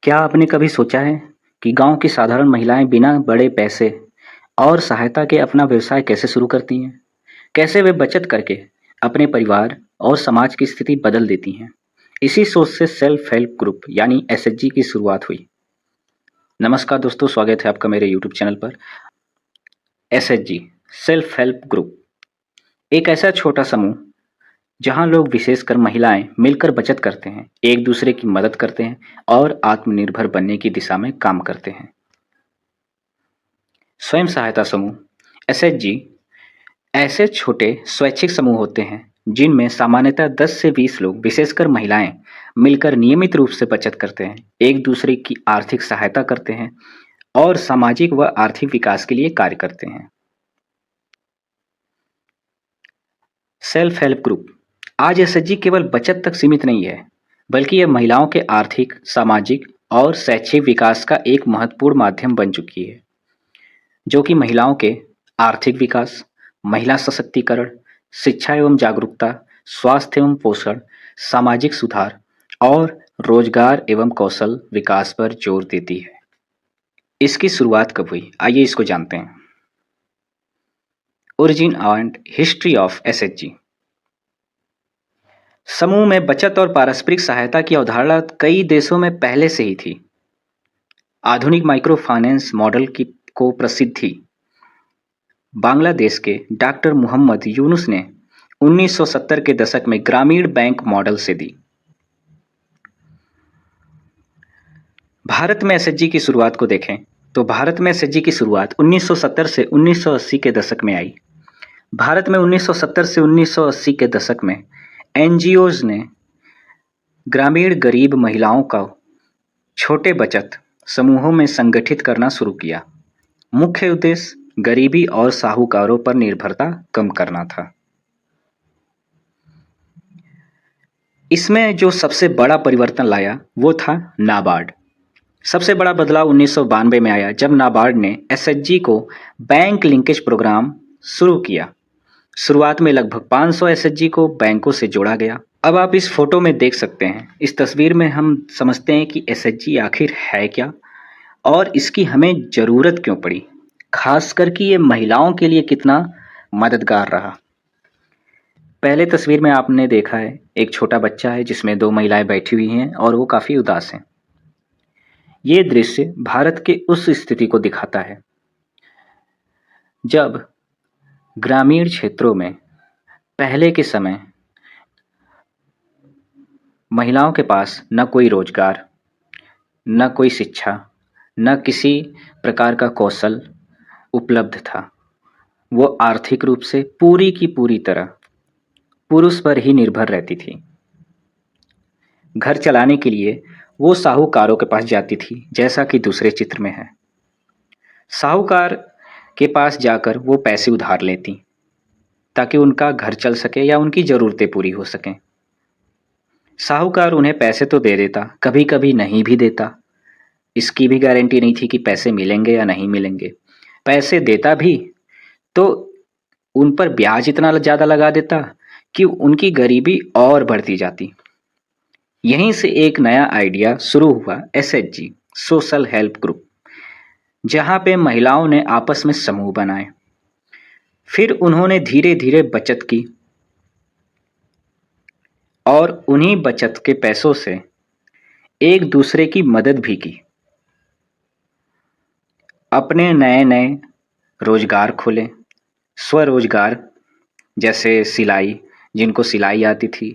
क्या आपने कभी सोचा है कि गांव की साधारण महिलाएं बिना बड़े पैसे और सहायता के अपना व्यवसाय कैसे शुरू करती हैं? कैसे वे बचत करके अपने परिवार और समाज की स्थिति बदल देती हैं? इसी सोच से सेल्फ हेल्प ग्रुप यानी एसएचजी की शुरुआत हुई। नमस्कार दोस्तों, स्वागत है आपका मेरे यूट्यूब चैनल पर। एसएचजी सेल्फ हेल्प ग्रुप एक ऐसा छोटा समूह जहां लोग, विशेषकर महिलाएं, मिलकर बचत करते हैं, एक दूसरे की मदद करते हैं और आत्मनिर्भर बनने की दिशा में काम करते हैं। स्वयं सहायता समूह एसएचजी ऐसे छोटे स्वैच्छिक समूह होते हैं जिनमें सामान्यतः 10 से 20 लोग, विशेषकर महिलाएं, मिलकर नियमित रूप से बचत करते हैं, एक दूसरे की आर्थिक सहायता करते हैं और सामाजिक व आर्थिक विकास के लिए कार्य करते हैं। सेल्फ हेल्प ग्रुप आज एसएचजी केवल बचत तक सीमित नहीं है, बल्कि यह महिलाओं के आर्थिक, सामाजिक और शैक्षिक विकास का एक महत्वपूर्ण माध्यम बन चुकी है, जो कि महिलाओं के आर्थिक विकास, महिला सशक्तिकरण, शिक्षा एवं जागरूकता, स्वास्थ्य एवं पोषण, सामाजिक सुधार और रोजगार एवं कौशल विकास पर जोर देती है। इसकी शुरुआत कब हुई, आइए इसको जानते हैं। Origin and history of SHG. समूह में बचत और पारस्परिक सहायता की अवधारणा कई देशों में पहले से ही थी। आधुनिक माइक्रो फाइनेंस मॉडल की को प्रसिद्धि बांग्लादेश के डॉक्टर मोहम्मद यूनुस ने 1970 के दशक में ग्रामीण बैंक मॉडल से दी। भारत में एसएचजी की शुरुआत को देखें तो भारत में एसएचजी की शुरुआत 1970 से 1980 के दशक में आई। भारत में 1970 से 1980 के दशक में एनजीओज ने ग्रामीण गरीब महिलाओं का छोटे बचत समूहों में संगठित करना शुरू किया। मुख्य उद्देश्य गरीबी और साहूकारों पर निर्भरता कम करना था। इसमें जो सबसे बड़ा परिवर्तन लाया वो था नाबार्ड। सबसे बड़ा बदलाव 1992 में आया, जब नाबार्ड ने एसएचजी को बैंक लिंकेज प्रोग्राम शुरू किया। शुरुआत में लगभग 500 एसएचजी को बैंकों से जोड़ा गया। अब आप इस फोटो में देख सकते हैं। इस तस्वीर में हम समझते हैं कि एसएचजी आखिर है क्या और इसकी हमें ज़रूरत क्यों पड़ी, खासकर कि ये महिलाओं के लिए कितना मददगार रहा। पहले तस्वीर में आपने देखा है एक छोटा बच्चा है जिसमें दो महिलाएं बैठी हुई हैं और वो काफ़ी उदास हैं। ये दृश्य भारत के उस स्थिति को दिखाता है जब ग्रामीण क्षेत्रों में पहले के समय महिलाओं के पास न कोई रोजगार, न कोई शिक्षा, न किसी प्रकार का कौशल उपलब्ध था। वो आर्थिक रूप से पूरी की पूरी तरह पुरुष पर ही निर्भर रहती थी। घर चलाने के लिए वो साहूकारों के पास जाती थी, जैसा कि दूसरे चित्र में है। साहूकार के पास जाकर वो पैसे उधार लेती ताकि उनका घर चल सके या उनकी ज़रूरतें पूरी हो सकें। साहूकार उन्हें पैसे तो दे देता, कभी कभी नहीं भी देता। इसकी भी गारंटी नहीं थी कि पैसे मिलेंगे या नहीं मिलेंगे। पैसे देता भी तो उन पर ब्याज इतना ज़्यादा लगा देता कि उनकी गरीबी और बढ़ती जाती। यहीं से एक नया आइडिया शुरू हुआ, एसएचजी सोशल हेल्प ग्रुप, जहां पे महिलाओं ने आपस में समूह बनाए। फिर उन्होंने धीरे धीरे बचत की और उन्हीं बचत के पैसों से एक दूसरे की मदद भी की। अपने नए नए रोजगार खोले, स्वरोजगार, जैसे सिलाई। जिनको सिलाई आती थी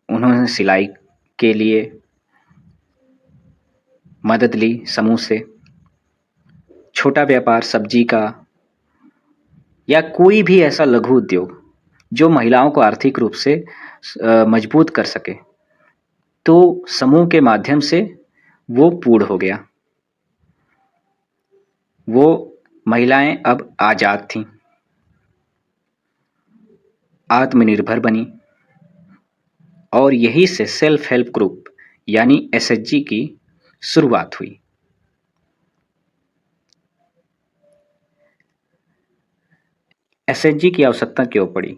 उन्होंने सिलाई के लिए मदद ली समूह से। छोटा व्यापार, सब्जी का या कोई भी ऐसा लघु उद्योग जो महिलाओं को आर्थिक रूप से मजबूत कर सके, तो समूह के माध्यम से वो पूर्ण हो गया। वो महिलाएं अब आज़ाद थीं, आत्मनिर्भर बनी और यही से सेल्फ हेल्प ग्रुप यानी एसएचजी की शुरुआत हुई। एसएचजी की आवश्यकता क्यों पड़ी?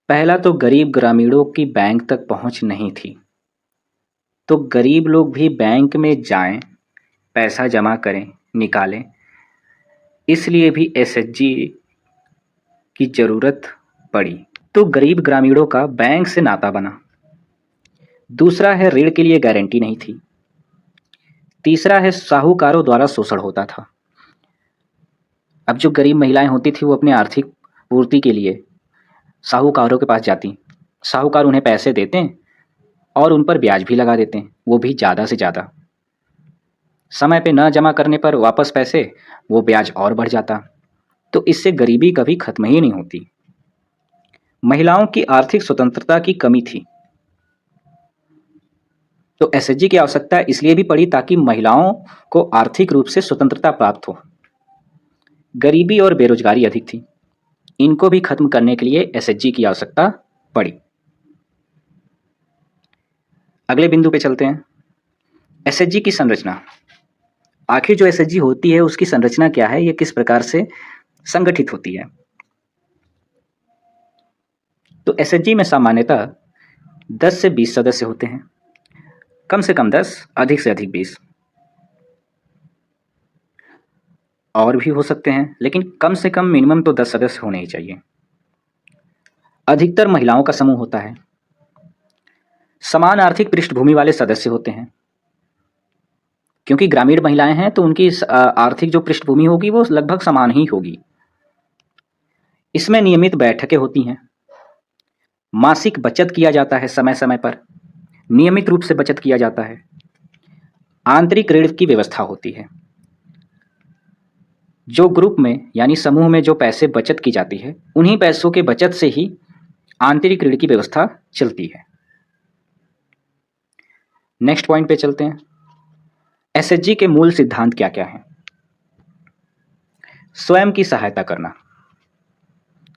पहला तो गरीब ग्रामीणों की बैंक तक पहुंच नहीं थी। तो गरीब लोग भी बैंक में जाएं, पैसा जमा करें, निकालें। इसलिए भी एसएचजी की ज़रूरत पड़ी। तो गरीब ग्रामीणों का बैंक से नाता बना। दूसरा है, ऋण के लिए गारंटी नहीं थी। तीसरा है, साहूकारों द्वारा शोषण होता था। अब जो गरीब महिलाएं होती थी वो अपने आर्थिक पूर्ति के लिए साहूकारों के पास जाती। साहूकार उन्हें पैसे देते हैं और उन पर ब्याज भी लगा देते हैं, वो भी ज़्यादा से ज़्यादा। समय पे न जमा करने पर वापस पैसे, वो ब्याज और बढ़ जाता। तो इससे गरीबी कभी खत्म ही नहीं होती। महिलाओं की आर्थिक स्वतंत्रता की कमी थी। तो एसएचजी की आवश्यकता इसलिए भी पड़ी ताकि महिलाओं को आर्थिक रूप से स्वतंत्रता प्राप्त हो। गरीबी और बेरोजगारी अधिक थी, इनको भी खत्म करने के लिए एसएचजी की आवश्यकता पड़ी। अगले बिंदु पे चलते हैं, एसएचजी की संरचना। आखिर जो एसएचजी होती है उसकी संरचना क्या है, ये किस प्रकार से संगठित होती है। तो एसएचजी में सामान्यतः 10 से 20 सदस्य होते हैं, कम से कम 10, अधिक से अधिक 20, और भी हो सकते हैं, लेकिन कम से कम मिनिमम तो 10 सदस्य होने ही चाहिए। अधिकतर महिलाओं का समूह होता है। समान आर्थिक पृष्ठभूमि वाले सदस्य होते हैं, क्योंकि ग्रामीण महिलाएं हैं तो उनकी आर्थिक जो पृष्ठभूमि होगी वो लगभग समान ही होगी। इसमें नियमित बैठकें होती हैं, मासिक बचत किया जाता है, समय समय पर नियमित रूप से बचत किया जाता है। आंतरिक ऋण की व्यवस्था होती है। जो ग्रुप में यानी समूह में जो पैसे बचत की जाती है, उन्हीं पैसों के बचत से ही आंतरिक ऋण की व्यवस्था चलती है। नेक्स्ट पॉइंट पे चलते हैं, एसएचजी के मूल सिद्धांत क्या क्या हैं। स्वयं की सहायता करना,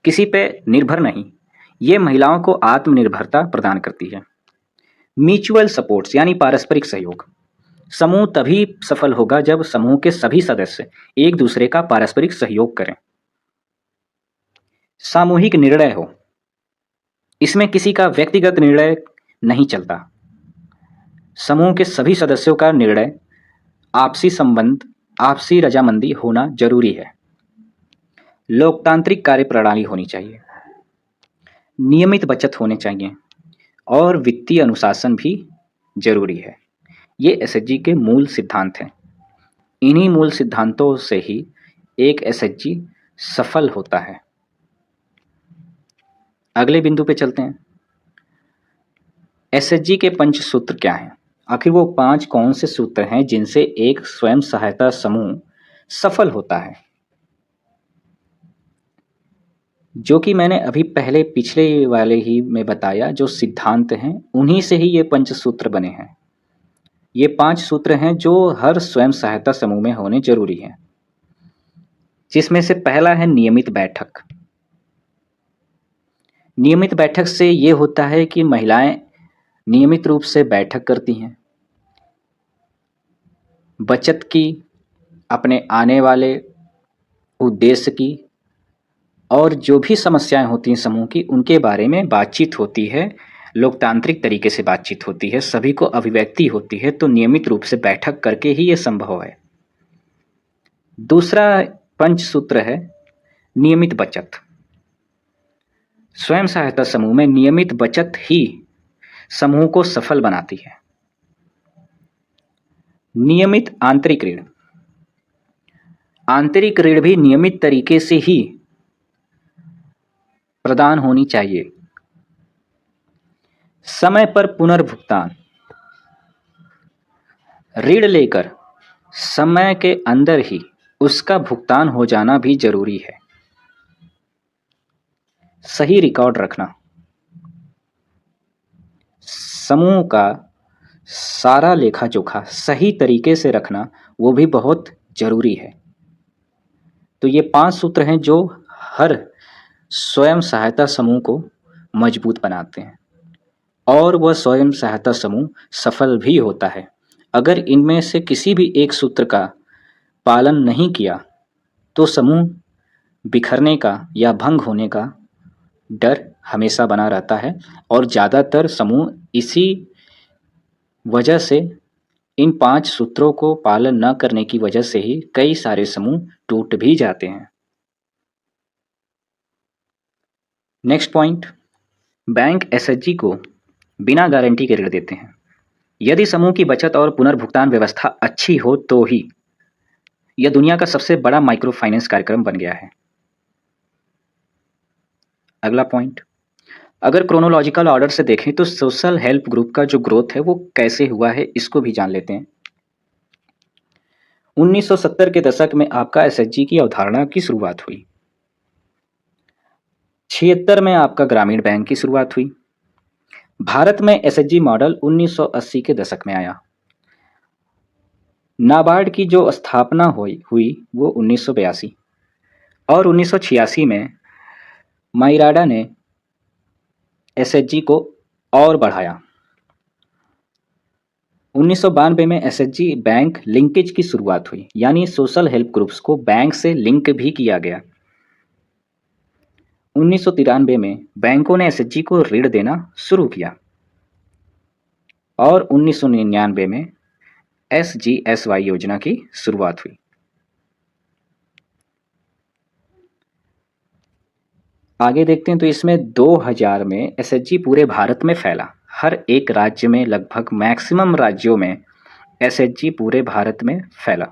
किसी पे निर्भर नहीं, ये महिलाओं को आत्मनिर्भरता प्रदान करती है। म्यूचुअल सपोर्ट्स यानी पारस्परिक सहयोग, समूह तभी सफल होगा जब समूह के सभी सदस्य एक दूसरे का पारस्परिक सहयोग करें। सामूहिक निर्णय हो, इसमें किसी का व्यक्तिगत निर्णय नहीं चलता, समूह के सभी सदस्यों का निर्णय, आपसी संबंध, आपसी रजामंदी होना जरूरी है। लोकतांत्रिक कार्यप्रणाली होनी चाहिए, नियमित बचत होने चाहिए और वित्तीय अनुशासन भी जरूरी है। ये एसएचजी के मूल सिद्धांत हैं। इन्हीं मूल सिद्धांतों से ही एक एसएचजी सफल होता है। अगले बिंदु पे चलते हैं, एसएचजी के पंचसूत्र क्या हैं। आखिर वो 5 कौन से सूत्र हैं जिनसे एक स्वयं सहायता समूह सफल होता है। जो कि मैंने अभी पहले पिछले वाले ही में बताया, जो सिद्धांत हैं उन्हीं से ही ये पंचसूत्र बने हैं। ये 5 सूत्र हैं जो हर स्वयं सहायता समूह में होने जरूरी हैं, जिसमें से पहला है नियमित बैठक। नियमित बैठक से ये होता है कि महिलाएं नियमित रूप से बैठक करती हैं, बचत की, अपने आने वाले उद्देश्य की, और जो भी समस्याएं होती हैं समूह की उनके बारे में बातचीत होती है, लोकतांत्रिक तरीके से बातचीत होती है, सभी को अभिव्यक्ति होती है। तो नियमित रूप से बैठक करके ही ये संभव है। दूसरा पंचसूत्र है नियमित बचत। स्वयं सहायता समूह में नियमित बचत ही समूह को सफल बनाती है। नियमित आंतरिक ऋण, आंतरिक ऋण भी नियमित तरीके से ही प्रदान होनी चाहिए। समय पर पुनर्भुगतान, ऋण लेकर समय के अंदर ही उसका भुगतान हो जाना भी जरूरी है। सही रिकॉर्ड रखना, समूह का सारा लेखा जोखा सही तरीके से रखना वो भी बहुत जरूरी है। तो ये 5 सूत्र हैं जो हर स्वयं सहायता समूह को मजबूत बनाते हैं और वह स्वयं सहायता समूह सफल भी होता है। अगर इनमें से किसी भी एक सूत्र का पालन नहीं किया तो समूह बिखरने का या भंग होने का डर हमेशा बना रहता है और ज़्यादातर समूह इसी वजह से इन 5 सूत्रों को पालन न करने की वजह से ही कई सारे समूह टूट भी जाते हैं। नेक्स्ट पॉइंट, बैंक एसएचजी को बिना गारंटी के ऋण देते हैं। यदि समूह की बचत और पुनर्भुगतान व्यवस्था अच्छी हो तो ही यह दुनिया का सबसे बड़ा माइक्रो फाइनेंस कार्यक्रम बन गया है। अगला पॉइंट, अगर क्रोनोलॉजिकल ऑर्डर से देखें तो सोशल हेल्प ग्रुप का जो ग्रोथ है वो कैसे हुआ है इसको भी जान लेते हैं। 1970 के दशक में आपका एसएचजी की अवधारणा की शुरुआत हुई। 76 में आपका ग्रामीण बैंक की शुरुआत हुई। भारत में एसएचजी मॉडल 1980 के दशक में आया। नाबार्ड की जो स्थापना हुई वो 1982 और 1986 में माइराडा ने एसएचजी को और बढ़ाया। 1992 में एसएचजी बैंक लिंकेज की शुरुआत हुई, यानी सोशल हेल्प ग्रुप्स को बैंक से लिंक भी किया गया। 1993 में बैंकों ने एसएचजी को ऋण देना शुरू किया और 1999 में एसजीएसवाई योजना की शुरुआत हुई। आगे देखते हैं तो इसमें 2000 में एसएचजी पूरे भारत में फैला। हर एक राज्य में, लगभग मैक्सिमम राज्यों में एसएचजी पूरे भारत में फैला।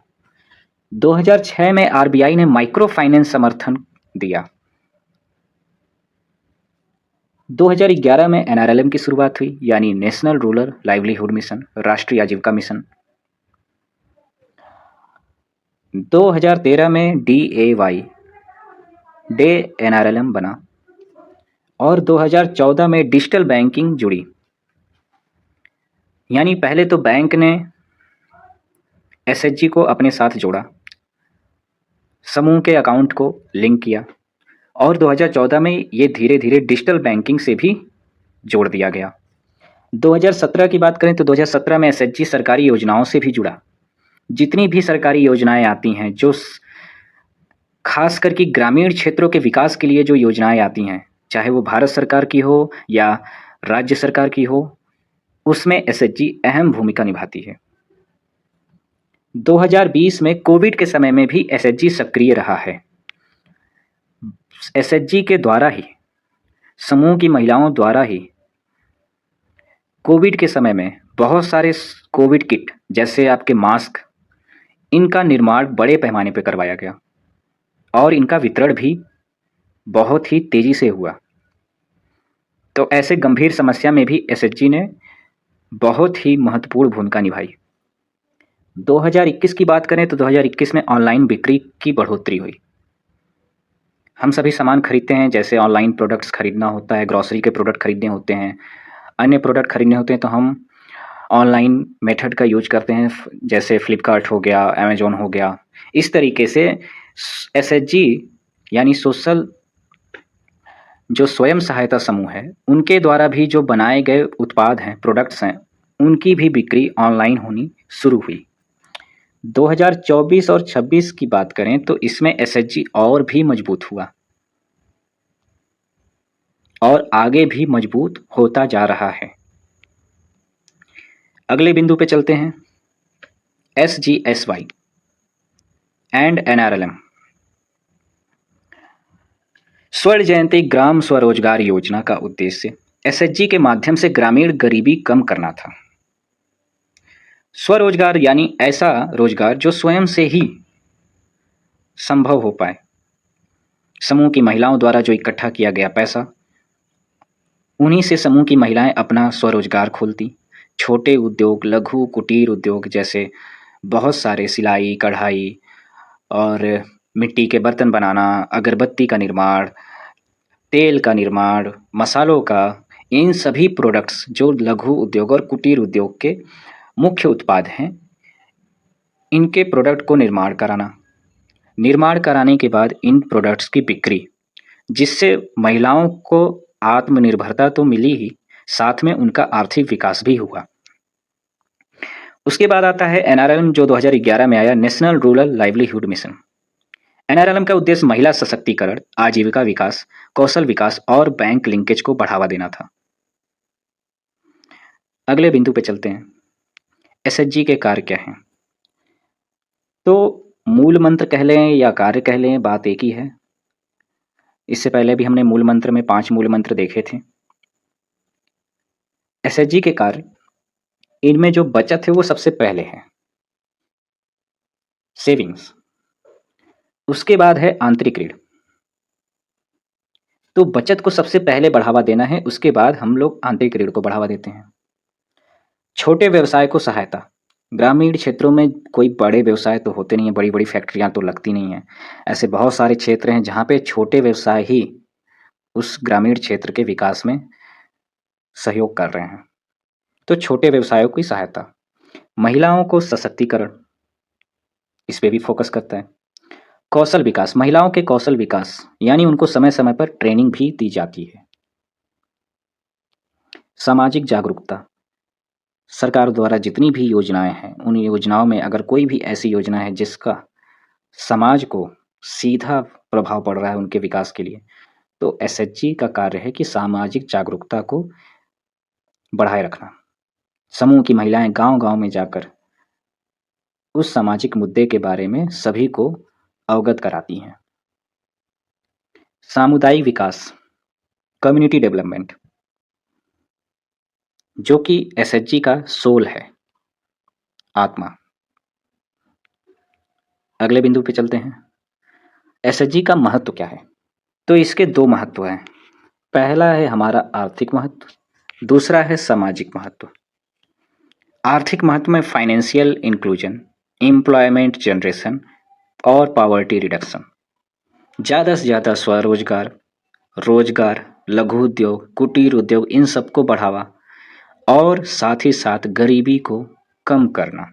2006 में आरबीआई ने माइक्रो फाइनेंस समर्थन दिया। 2011 में एनआरएलएम की शुरुआत हुई, यानी नेशनल रूरल लाइवलीहुड मिशन, राष्ट्रीय आजीविका मिशन। 2013 में डीएवाई डे एनआरएलएम बना और 2014 में डिजिटल बैंकिंग जुड़ी। यानी पहले तो बैंक ने एसएचजी को अपने साथ जोड़ा, समूह के अकाउंट को लिंक किया और 2014 में ये धीरे धीरे डिजिटल बैंकिंग से भी जोड़ दिया गया। 2017 की बात करें तो 2017 में एसएचजी सरकारी योजनाओं से भी जुड़ा। जितनी भी सरकारी योजनाएं आती हैं, जो खास करके ग्रामीण क्षेत्रों के विकास के लिए जो योजनाएं आती हैं, चाहे वो भारत सरकार की हो या राज्य सरकार की हो, उसमें एसएचजी अहम भूमिका निभाती है। 2020 में कोविड के समय में भी एसएचजी सक्रिय रहा है। एसएचजी के द्वारा ही, समूह की महिलाओं द्वारा ही कोविड के समय में बहुत सारे कोविड किट जैसे आपके मास्क, इनका निर्माण बड़े पैमाने पर करवाया गया और इनका वितरण भी बहुत ही तेजी से हुआ। तो ऐसे गंभीर समस्या में भी एसएचजी ने बहुत ही महत्वपूर्ण भूमिका निभाई। 2021 की बात करें तो 2021 में ऑनलाइन बिक्री की बढ़ोतरी हुई। हम सभी सामान खरीदते हैं, जैसे ऑनलाइन प्रोडक्ट्स खरीदना होता है, ग्रॉसरी के प्रोडक्ट खरीदने होते हैं, अन्य प्रोडक्ट खरीदने होते हैं तो हम ऑनलाइन मेथड का यूज करते हैं, जैसे फ्लिपकार्ट हो गया, अमेजोन हो गया। इस तरीके से एसएचजी यानी सोशल जो स्वयं सहायता समूह है, उनके द्वारा भी जो बनाए गए उत्पाद हैं, प्रोडक्ट्स हैं, उनकी भी बिक्री ऑनलाइन होनी शुरू हुई। 2024 और 26 की बात करें तो इसमें एसएचजी और भी मजबूत हुआ और आगे भी मजबूत होता जा रहा है। अगले बिंदु पे चलते हैं, एसजीएसवाई एंड एनआरएलएम। स्वर्ण जयंती ग्राम स्वरोजगार योजना का उद्देश्य एसएचजी के माध्यम से ग्रामीण गरीबी कम करना था। स्वरोजगार यानी ऐसा रोजगार जो स्वयं से ही संभव हो पाए। समूह की महिलाओं द्वारा जो इकट्ठा किया गया पैसा, उन्हीं से समूह की महिलाएं अपना स्वरोजगार खोलती। छोटे उद्योग, लघु कुटीर उद्योग जैसे बहुत सारे, सिलाई, कढ़ाई और मिट्टी के बर्तन बनाना, अगरबत्ती का निर्माण, तेल का निर्माण, मसालों का, इन सभी प्रोडक्ट्स जो लघु उद्योग और कुटीर उद्योग के मुख्य उत्पाद हैं, इनके प्रोडक्ट को निर्माण कराने के बाद इन प्रोडक्ट्स की बिक्री, जिससे महिलाओं को आत्मनिर्भरता तो मिली ही, साथ में उनका आर्थिक विकास भी हुआ। उसके बाद आता है एनआरएलएम, जो 2011 में आया, national rural livelihood mission. NRLM का उद्देश्य महिला सशक्तिकरण, आजीविका विकास, कौशल विकास और बैंक लिंकेज को बढ़ावा देना था। अगले बिंदु पे चलते हैं, एसएचजी के कार्य क्या हैं? तो मूल मंत्र कह लें या कार्य कह लें, बात एक ही है। इससे पहले भी हमने मूल मंत्र में 5 मूल मंत्र देखे थे। एसएचजी के कार्य, इनमें जो बचत है वो सबसे पहले है, सेविंग्स। उसके बाद है आंतरिक ऋण। तो बचत को सबसे पहले बढ़ावा देना है, उसके बाद हम लोग आंतरिक ऋण को बढ़ावा देते हैं। छोटे व्यवसाय को सहायता। ग्रामीण क्षेत्रों में कोई बड़े व्यवसाय तो होते नहीं हैं, बड़ी बड़ी फैक्ट्रियां तो लगती नहीं हैं। ऐसे बहुत सारे क्षेत्र हैं जहाँ पे छोटे व्यवसाय ही उस ग्रामीण क्षेत्र के विकास में सहयोग कर रहे हैं। तो छोटे व्यवसायों की सहायता। महिलाओं को सशक्तिकरण, इस पे भी फोकस करता है। कौशल विकास, महिलाओं के कौशल विकास, यानी उनको समय समय पर ट्रेनिंग भी दी जाती है। सामाजिक जागरूकता, सरकार द्वारा जितनी भी योजनाएं हैं उन योजनाओं में अगर कोई भी ऐसी योजना है जिसका समाज को सीधा प्रभाव पड़ रहा है उनके विकास के लिए, तो एसएचजी का कार्य है कि सामाजिक जागरूकता को बढ़ाए रखना। समूह की महिलाएं गांव-गांव में जाकर उस सामाजिक मुद्दे के बारे में सभी को अवगत कराती हैं। सामुदायिक विकास, कम्युनिटी डेवलपमेंट, जो कि एसएचजी का सोल है, आत्मा। अगले बिंदु पे चलते हैं। एसएचजी का महत्व क्या है? तो इसके 2 महत्व हैं। पहला है हमारा आर्थिक महत्व, दूसरा है सामाजिक महत्व। आर्थिक महत्व में फाइनेंशियल इंक्लूजन, एम्प्लॉयमेंट जनरेशन और पॉवर्टी रिडक्शन। ज़्यादा से ज़्यादा स्वरोजगार, रोजगार, लघु उद्योग, कुटीर उद्योग, इन सबको बढ़ावा और साथ ही साथ गरीबी को कम करना।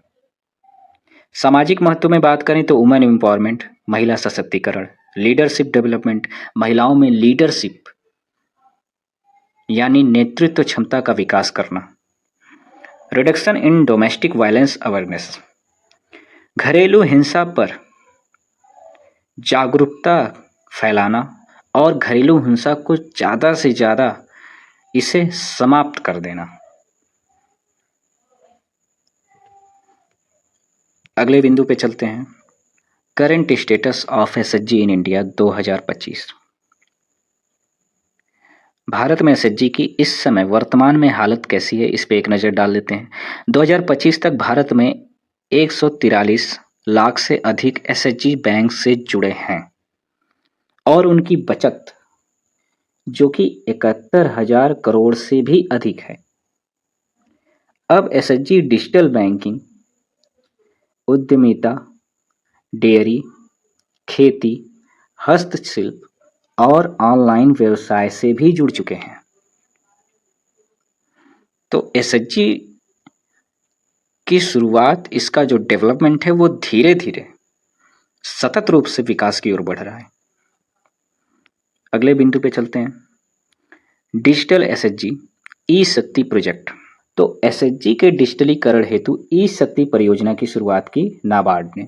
सामाजिक महत्व में बात करें तो वुमेन एम्पावरमेंट, महिला सशक्तिकरण, लीडरशिप डेवलपमेंट, महिलाओं में लीडरशिप यानी नेतृत्व क्षमता का विकास करना। Reduction in domestic violence awareness, घरेलू हिंसा पर जागरूकता फैलाना और घरेलू हिंसा को ज़्यादा से ज़्यादा इसे समाप्त कर देना। अगले बिंदु पे चलते हैं। Current status of SHG in India 2025। Bharat में एसएचजी की इस समय वर्तमान में हालत कैसी है, इस पे एक नज़र डाल लेते हैं। 2025 तक भारत में 143 लाख से अधिक एसएचजी बैंक से जुड़े हैं और उनकी बचत जो कि 71,000 करोड़ से भी अधिक है। अब एसएचजी डिजिटल बैंकिंग, उद्यमिता, डेयरी, खेती, हस्तशिल्प और ऑनलाइन व्यवसाय से भी जुड़ चुके हैं। तो एसएचजी की शुरुआत, इसका जो डेवलपमेंट है वो धीरे धीरे सतत रूप से विकास की ओर बढ़ रहा है। अगले बिंदु पे चलते हैं। डिजिटल एसएचजी ई शक्ति प्रोजेक्ट। तो एसएचजी के डिजिटलीकरण हेतु ई शक्ति परियोजना की शुरुआत की नाबार्ड ने,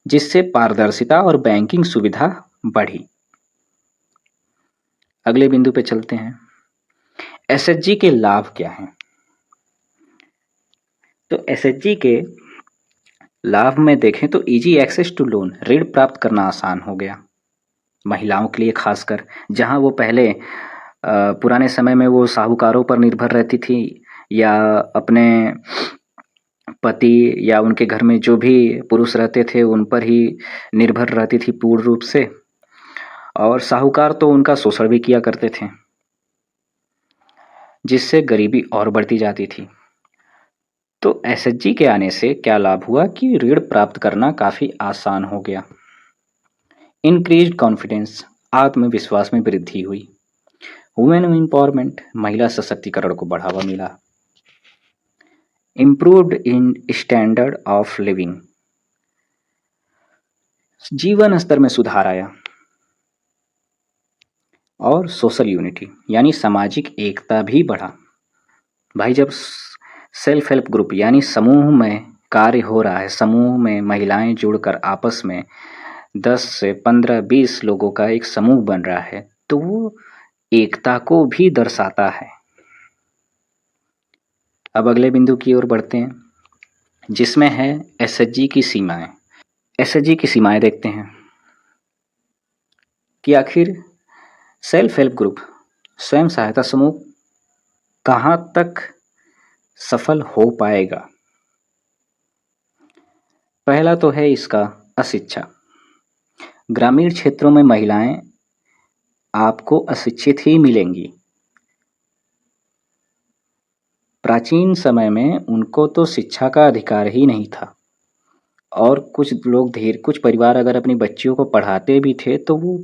जिससे पारदर्शिता और बैंकिंग सुविधा बढ़ी। अगले बिंदु पे चलते हैं। एसएचजी के लाभ क्या हैं? तो एसएचजी के लाभ में देखें तो इजी एक्सेस टू लोन, ऋण प्राप्त करना आसान हो गया महिलाओं के लिए, खासकर जहां वो पहले पुराने समय में वो साहूकारों पर निर्भर रहती थी या अपने पति या उनके घर में जो भी पुरुष रहते थे उन पर ही निर्भर रहती थी पूर्ण रूप से, और साहूकार तो उनका शोषण भी किया करते थे, जिससे गरीबी और बढ़ती जाती थी। तो एसएचजी के आने से क्या लाभ हुआ कि ऋण प्राप्त करना काफ़ी आसान हो गया। इंक्रीज्ड कॉन्फिडेंस, आत्मविश्वास में वृद्धि हुई। वुमेन एम्पावरमेंट, महिला सशक्तिकरण को बढ़ावा मिला। Improved in standard of living, जीवन स्तर में सुधार आया। और सोशल यूनिटी यानी सामाजिक एकता भी बढ़ा। भाई जब सेल्फ हेल्प ग्रुप यानी समूह में कार्य हो रहा है, समूह में महिलाएं जुड़कर आपस में 10 से 15, 20 लोगों का एक समूह बन रहा है, तो वो एकता को भी दर्शाता है। अब अगले बिंदु की ओर बढ़ते हैं। जिसमें है एसएचजी की सीमाएं। एसएचजी की सीमाएं देखते हैं कि आखिर सेल्फ हेल्प ग्रुप, स्वयं सहायता समूह कहाँ तक सफल हो पाएगा। पहला तो है इसका अशिक्षा। ग्रामीण क्षेत्रों में महिलाएं आपको अशिक्षित ही मिलेंगी। प्राचीन समय में उनको तो शिक्षा का अधिकार ही नहीं था, और कुछ परिवार अगर अपनी बच्चियों को पढ़ाते भी थे तो वो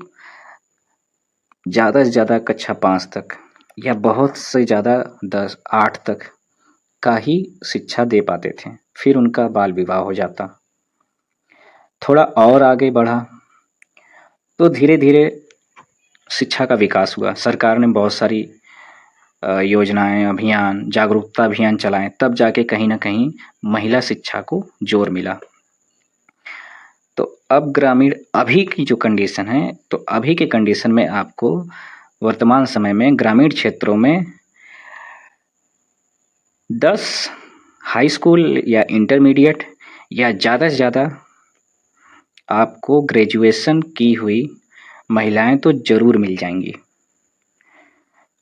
ज़्यादा से ज़्यादा कक्षा 5 तक या बहुत से ज़्यादा 10 8 तक का ही शिक्षा दे पाते थे, फिर उनका बाल विवाह हो जाता। थोड़ा और आगे बढ़ा तो धीरे धीरे शिक्षा का विकास हुआ। सरकार ने बहुत सारी योजनाएं, अभियान, जागरूकता अभियान चलाएं, तब जाके कहीं ना कहीं महिला शिक्षा को जोर मिला। तो अब ग्रामीण अभी की जो कंडीशन है, तो अभी के कंडीशन में आपको वर्तमान समय में ग्रामीण क्षेत्रों में 10 हाई स्कूल या इंटरमीडिएट या ज़्यादा से ज़्यादा आपको ग्रेजुएशन की हुई महिलाएं तो ज़रूर मिल जाएंगी,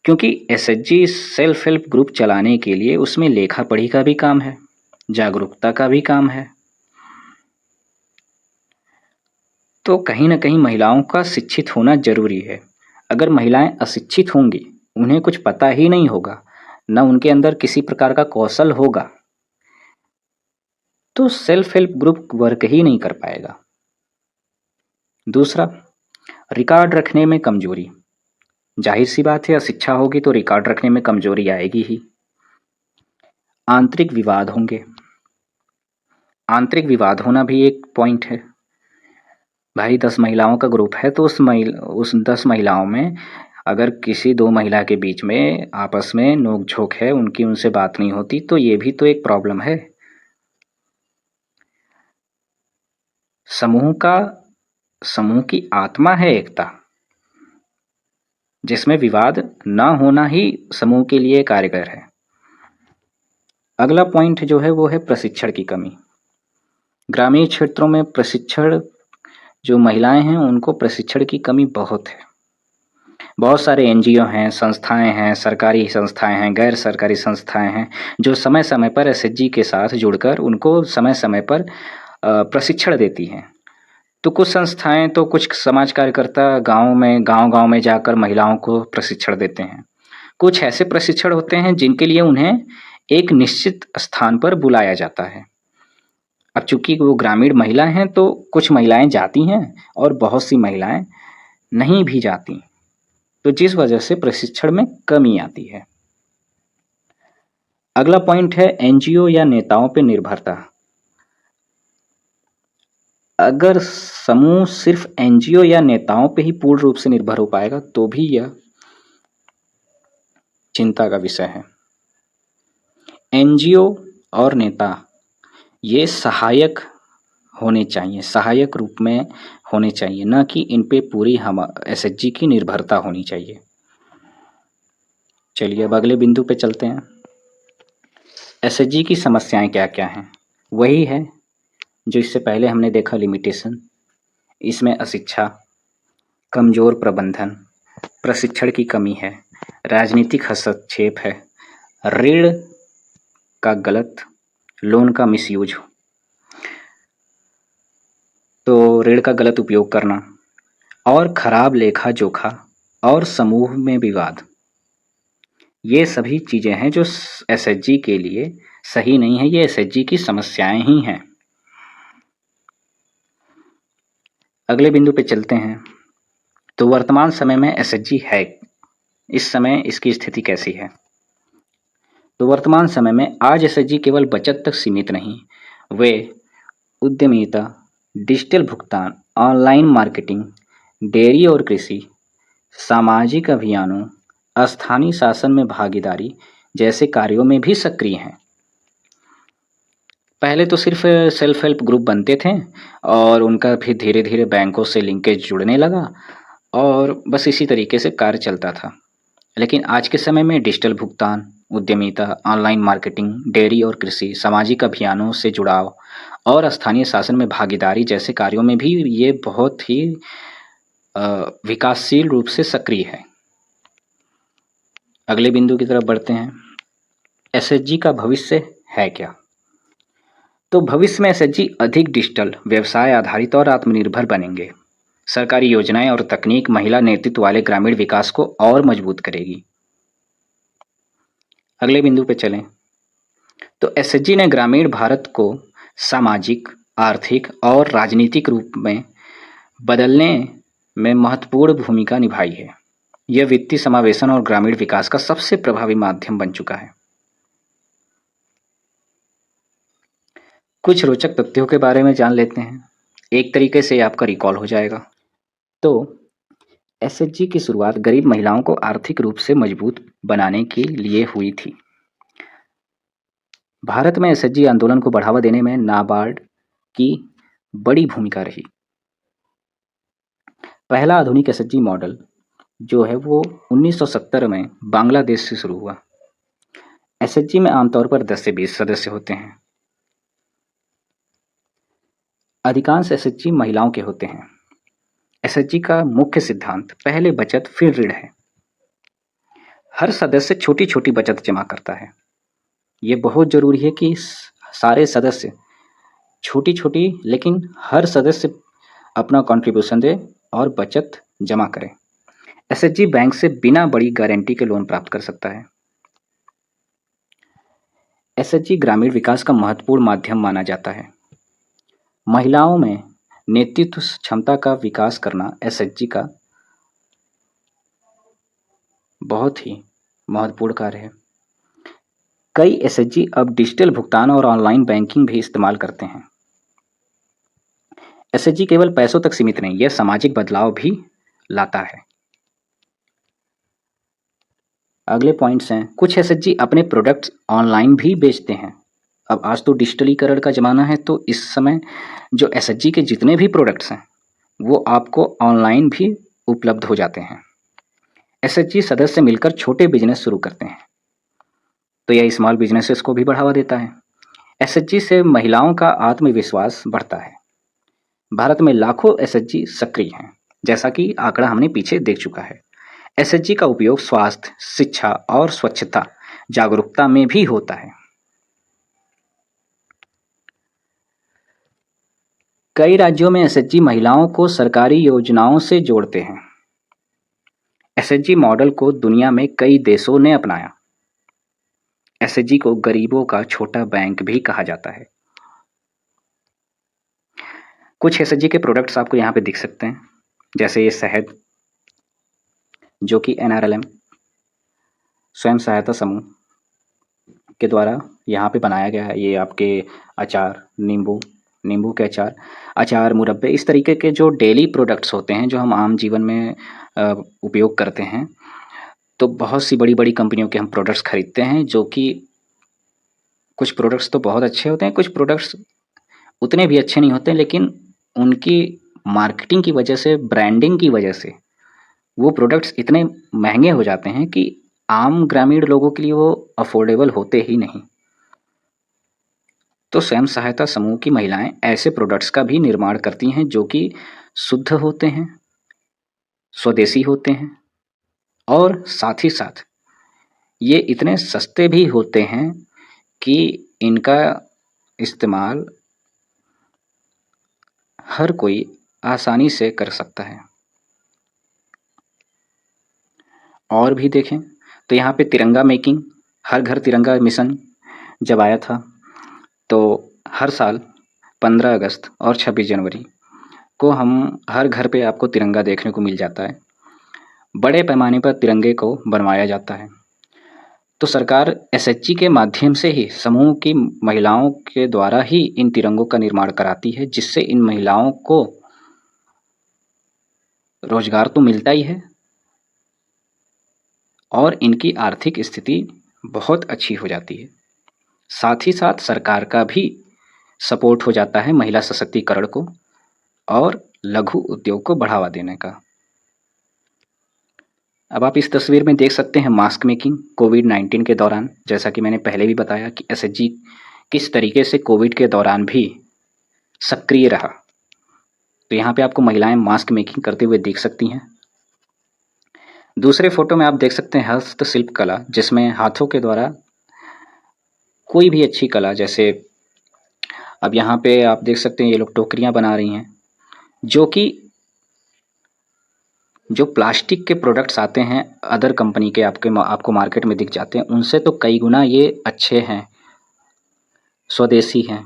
क्योंकि एसएचजी सेल्फ हेल्प ग्रुप चलाने के लिए उसमें लेखा पढ़ी का भी काम है, जागरूकता का भी काम है। तो कहीं ना कहीं महिलाओं का शिक्षित होना जरूरी है। अगर महिलाएं अशिक्षित होंगी, उन्हें कुछ पता ही नहीं होगा, न उनके अंदर किसी प्रकार का कौशल होगा, तो सेल्फ हेल्प ग्रुप वर्क ही नहीं कर पाएगा। दूसरा, रिकॉर्ड रखने में कमजोरी। जाहिर सी बात है, अशिक्षा होगी तो रिकॉर्ड रखने में कमजोरी आएगी ही। आंतरिक विवाद होंगे। आंतरिक विवाद होना भी एक पॉइंट है। भाई 10 महिलाओं का ग्रुप है तो उस 10 महिलाओं में अगर किसी 2 महिला के बीच में आपस में नोक झोंक है, उनकी उनसे बात नहीं होती, तो ये भी तो एक प्रॉब्लम है। समूह की आत्मा है एकता, जिसमें विवाद न होना ही समूह के लिए कारगर है। अगला पॉइंट जो है वो है प्रशिक्षण की कमी। ग्रामीण क्षेत्रों में प्रशिक्षण, जो महिलाएं हैं उनको प्रशिक्षण की कमी बहुत है। बहुत सारे एनजीओ हैं, संस्थाएं हैं, सरकारी संस्थाएं हैं, गैर सरकारी संस्थाएं हैं, जो समय समय पर एसएचजी के साथ जुड़कर उनको समय समय पर प्रशिक्षण देती हैं। तो कुछ संस्थाएं, तो कुछ समाज कार्यकर्ता गांव में जाकर महिलाओं को प्रशिक्षण देते हैं। कुछ ऐसे प्रशिक्षण होते हैं जिनके लिए उन्हें एक निश्चित स्थान पर बुलाया जाता है। अब चूंकि वो ग्रामीण महिला हैं तो कुछ महिलाएं जाती हैं और बहुत सी महिलाएं नहीं भी जाती, तो जिस वजह से प्रशिक्षण में कमी आती है। अगला पॉइंट है एनजीओ या नेताओं पर निर्भरता। अगर समूह सिर्फ एनजीओ या नेताओं पे ही पूर्ण रूप से निर्भर हो पाएगा तो भी यह चिंता का विषय है। एनजीओ और नेता ये सहायक होने चाहिए, सहायक रूप में होने चाहिए, न कि इन पे पूरी हम एसएचजी की निर्भरता होनी चाहिए। चलिए अब अगले बिंदु पे चलते हैं। एसएचजी की समस्याएं क्या क्या हैं? वही है जो इससे पहले हमने देखा, लिमिटेशन। इसमें अशिक्षा, कमजोर प्रबंधन, प्रशिक्षण की कमी है, राजनीतिक हस्तक्षेप है, ऋण का गलत, लोन का मिसयूज, तो ऋण का गलत उपयोग करना, और खराब लेखा जोखा और समूह में विवाद। ये सभी चीजें हैं जो एसएचजी के लिए सही नहीं है, ये एसएचजी की समस्याएं ही हैं। अगले बिंदु पे चलते हैं। तो वर्तमान समय में एसएचजी है, इस समय इसकी स्थिति कैसी है? तो वर्तमान समय में आज एसएचजी केवल बचत तक सीमित नहीं, वे उद्यमिता, डिजिटल भुगतान, ऑनलाइन मार्केटिंग, डेयरी और कृषि, सामाजिक अभियानों, स्थानीय शासन में भागीदारी जैसे कार्यों में भी सक्रिय हैं। पहले तो सिर्फ सेल्फ हेल्प ग्रुप बनते थे और उनका फिर धीरे धीरे बैंकों से लिंकेज जुड़ने लगा और बस इसी तरीके से कार्य चलता था। लेकिन आज के समय में डिजिटल भुगतान, उद्यमिता, ऑनलाइन मार्केटिंग, डेयरी और कृषि, सामाजिक अभियानों से जुड़ाव और स्थानीय शासन में भागीदारी जैसे कार्यों में भी ये बहुत ही विकासशील रूप से सक्रिय है। अगले बिंदु की तरफ बढ़ते हैं। एसएचजी का भविष्य है क्या? तो भविष्य में एसएचजी अधिक डिजिटल, व्यवसाय आधारित और आत्मनिर्भर बनेंगे। सरकारी योजनाएं और तकनीक महिला नेतृत्व वाले ग्रामीण विकास को और मजबूत करेगी। अगले बिंदु पे चलें। तो एसएचजी ने ग्रामीण भारत को सामाजिक, आर्थिक और राजनीतिक रूप में बदलने में महत्वपूर्ण भूमिका निभाई है। यह वित्तीय समावेशन और ग्रामीण विकास का सबसे प्रभावी माध्यम बन चुका है। कुछ रोचक तथ्यों के बारे में जान लेते हैं, एक तरीके से आपका रिकॉल हो जाएगा। तो एसएचजी की शुरुआत गरीब महिलाओं को आर्थिक रूप से मजबूत बनाने के लिए हुई थी। भारत में एसएचजी आंदोलन को बढ़ावा देने में नाबार्ड की बड़ी भूमिका रही। पहला आधुनिक एसएचजी मॉडल जो है वो 1970 में बांग्लादेश से शुरू हुआ। एसएचजी में आमतौर पर 10 से 20 सदस्य होते हैं। अधिकांश एसएचजी महिलाओं के होते हैं। एसएचजी का मुख्य सिद्धांत पहले बचत फिर ऋण है। हर सदस्य छोटी छोटी बचत जमा करता है। ये बहुत जरूरी है कि सारे सदस्य छोटी छोटी लेकिन हर सदस्य अपना कंट्रीब्यूशन दे और बचत जमा करें। एसएचजी बैंक से बिना बड़ी गारंटी के लोन प्राप्त कर सकता है। एसएचजी ग्रामीण विकास का महत्वपूर्ण माध्यम माना जाता है। महिलाओं में नेतृत्व क्षमता का विकास करना एसएचजी का बहुत ही महत्वपूर्ण कार्य है। कई एसएचजी अब डिजिटल भुगतान और ऑनलाइन बैंकिंग भी इस्तेमाल करते हैं। एसएचजी केवल पैसों तक सीमित नहीं, यह सामाजिक बदलाव भी लाता है। अगले पॉइंट्स हैं, कुछ एसएचजी अपने प्रोडक्ट्स ऑनलाइन भी बेचते हैं। अब आज तो डिजिटलीकरण का ज़माना है, तो इस समय जो एसएचजी के जितने भी प्रोडक्ट्स हैं वो आपको ऑनलाइन भी उपलब्ध हो जाते हैं। एसएचजी सदस्य मिलकर छोटे बिजनेस शुरू करते हैं, तो यह स्मॉल बिजनेसेस को भी बढ़ावा देता है। एसएचजी से महिलाओं का आत्मविश्वास बढ़ता है। भारत में लाखों एसएचजी सक्रिय हैं, जैसा कि आंकड़ा हमने पीछे देख चुका है। एसएचजी का उपयोग स्वास्थ्य, शिक्षा और स्वच्छता जागरूकता में भी होता है। कई राज्यों में एसएचजी महिलाओं को सरकारी योजनाओं से जोड़ते हैं। एसएचजी मॉडल को दुनिया में कई देशों ने अपनाया। एसएचजी को गरीबों का छोटा बैंक भी कहा जाता है। कुछ एसएचजी के प्रोडक्ट्स आपको यहाँ पे दिख सकते हैं, जैसे ये शहद जो कि एनआरएलएम स्वयं सहायता समूह के द्वारा यहाँ पे बनाया गया है। ये आपके अचार, नींबू के अचार, मुरब्बे, इस तरीके के जो डेली प्रोडक्ट्स होते हैं जो हम आम जीवन में उपयोग करते हैं, तो बहुत सी बड़ी बड़ी कंपनियों के हम प्रोडक्ट्स खरीदते हैं, जो कि कुछ प्रोडक्ट्स तो बहुत अच्छे होते हैं, कुछ प्रोडक्ट्स उतने भी अच्छे नहीं होते, लेकिन उनकी मार्केटिंग की वजह से, ब्रांडिंग की वजह से वो प्रोडक्ट्स इतने महंगे हो जाते हैं कि आम ग्रामीण लोगों के लिए वो अफोर्डेबल होते ही नहीं। तो स्वयं सहायता समूह की महिलाएं ऐसे प्रोडक्ट्स का भी निर्माण करती हैं जो कि शुद्ध होते हैं, स्वदेशी होते हैं और साथ ही साथ ये इतने सस्ते भी होते हैं कि इनका इस्तेमाल हर कोई आसानी से कर सकता है। और भी देखें तो यहाँ पे तिरंगा मेकिंग, हर घर तिरंगा मिशन जब आया था, तो हर साल 15 अगस्त और 26 जनवरी को हम हर घर पे आपको तिरंगा देखने को मिल जाता है। बड़े पैमाने पर तिरंगे को बनवाया जाता है। तो सरकार एसएचजी के माध्यम से ही समूह की महिलाओं के द्वारा ही इन तिरंगों का निर्माण कराती है, जिससे इन महिलाओं को रोजगार तो मिलता ही है और इनकी आर्थिक स्थिति बहुत अच्छी हो जाती है। साथ ही साथ सरकार का भी सपोर्ट हो जाता है महिला सशक्तिकरण को और लघु उद्योग को बढ़ावा देने का। अब आप इस तस्वीर में देख सकते हैं मास्क मेकिंग कोविड-19 के दौरान, जैसा कि मैंने पहले भी बताया कि एसएचजी किस तरीके से कोविड के दौरान भी सक्रिय रहा। तो यहाँ पे आपको महिलाएं मास्क मेकिंग करते हुए दिख सकती हैं। दूसरे फोटो में आप देख सकते हैं हस्तशिल्प कला, जिसमें हाथों के द्वारा कोई भी अच्छी कला, जैसे अब यहाँ पे आप देख सकते हैं ये लोग टोकरियां बना रही हैं, जो कि जो प्लास्टिक के प्रोडक्ट्स आते हैं अदर कंपनी के आपको मार्केट में दिख जाते हैं, उनसे तो कई गुना ये अच्छे हैं, स्वदेशी हैं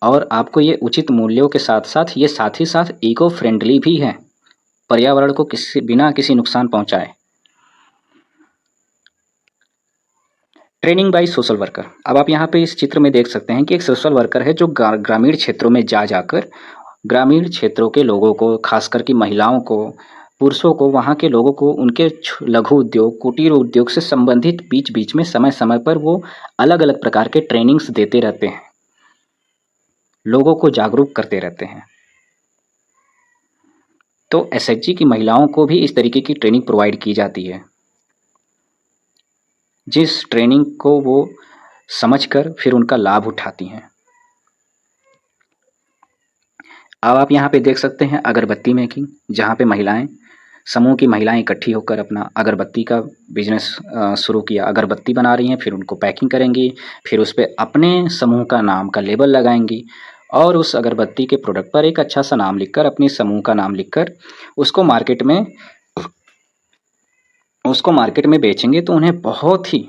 और आपको ये उचित मूल्यों के साथ ही साथ इको फ्रेंडली भी हैं, पर्यावरण को बिना किसी नुकसान पहुंचाए। Training by social worker. अब आप यहाँ पे इस चित्र में देख सकते हैं कि एक सोशल वर्कर है जो ग्रामीण क्षेत्रों में जाकर ग्रामीण क्षेत्रों के लोगों को, खासकर की महिलाओं को, पुरुषों को, वहाँ के लोगों को उनके लघु उद्योग, कुटीर उद्योग से संबंधित बीच बीच में समय समय पर वो अलग अलग प्रकार के ट्रेनिंग्स देते रहते हैं, लोगों को जागरूक करते रहते हैं। तो एसएचजी की महिलाओं को भी इस तरीके की ट्रेनिंग प्रोवाइड की जाती है, जिस ट्रेनिंग को वो समझकर फिर उनका लाभ उठाती हैं। अब आप यहाँ पे देख सकते हैं अगरबत्ती मेकिंग, जहाँ पे समूह की महिलाएं इकट्ठी होकर अपना अगरबत्ती का बिजनेस शुरू किया। अगरबत्ती बना रही हैं, फिर उनको पैकिंग करेंगी, फिर उस पर अपने समूह का नाम का लेबल लगाएंगी और उस अगरबत्ती के प्रोडक्ट पर एक अच्छा सा नाम लिखकर, अपने समूह का नाम लिखकर उसको मार्केट में बेचेंगे तो उन्हें बहुत ही